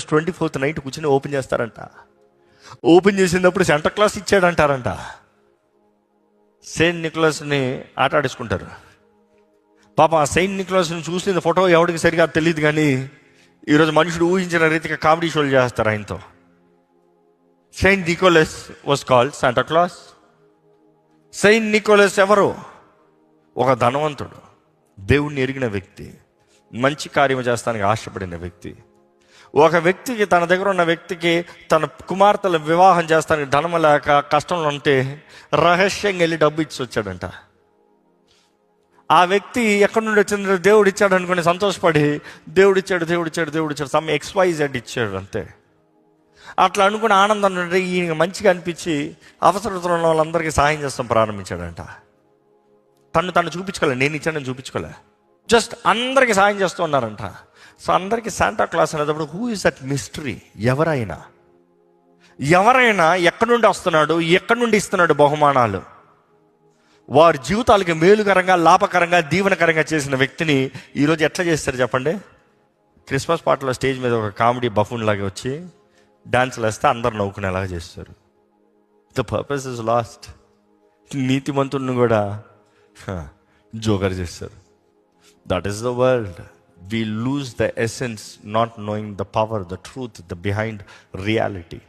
24th night కూర్చొని open చేస్తారంట. Open చేసినప్పుడు సెంటా క్లాస్ ఇచ్చాడంటారంట. సెయింట్ నికోలస్ని ఆట ఆడేసుకుంటారు. పాపం ఆ సెయింట్ నికోలస్ని చూసిన ఫోటో ఎవరికి సరిగా తెలియదు, కానీ ఈరోజు మనుషుడు ఊహించిన రీతిగా కామెడీ షోలు చేస్తారు ఆయనతో. Saint Nicholas was called Santa Claus. Saint Nicholas ఎవరు? ఒక ధనవంతుడు, దేవుణ్ణి ఎరిగిన వ్యక్తి, మంచి కార్యం చేస్తానికి ఆశపడిన వ్యక్తి. ఒక వ్యక్తికి, తన దగ్గర ఉన్న వ్యక్తికి తన కుమార్తెల వివాహం చేస్తానికి ధనం లేక కష్టంలో ఉంటే రహస్యంగా వెళ్ళి డబ్బు ఇచ్చి వచ్చాడంట. ఆ వ్యక్తి ఎక్కడి నుండి వచ్చిందంటే దేవుడు ఇచ్చాడు అనుకుని సంతోషపడి దేవుడిచ్చాడు సమ్ XYZ ఇచ్చాడు అంతే. అట్లా అనుకుని ఆనందం నుండి ఈయన మంచిగా అనిపించి అవసరతలో ఉన్న వాళ్ళందరికీ సహాయం చేస్తాం ప్రారంభించాడంట. తను చూపించుకోలే, నేను ఇచ్చానని చూపించుకోలే, జస్ట్ అందరికీ సహాయం చేస్తూ ఉన్నారంట. సో అందరికీ శాంటా క్లాస్ అనేటప్పుడు హూ ఇస్ దట్ మిస్టరీ? ఎవరైనా ఎక్కడి నుండి వస్తున్నాడు, ఎక్కడి నుండి ఇస్తున్నాడు బహుమానాలు, వారి జీవితాలకి మేలుకరంగా, లాభకరంగా, దీవెనకరంగా చేసిన వ్యక్తిని ఈరోజు ఎట్లా చేస్తారు చెప్పండి? క్రిస్మస్ పాటలో స్టేజ్ మీద ఒక కామెడీ బఫూన్ లాగా వచ్చి డాన్సులు వేస్తే అందరు నవ్వుకునేలాగా చేస్తారు. The purpose is lost. నీతిమంతుడిని కూడా జోకర్ చేస్తారు. That is the world. We lose the essence, not knowing the power, the truth, the behind reality.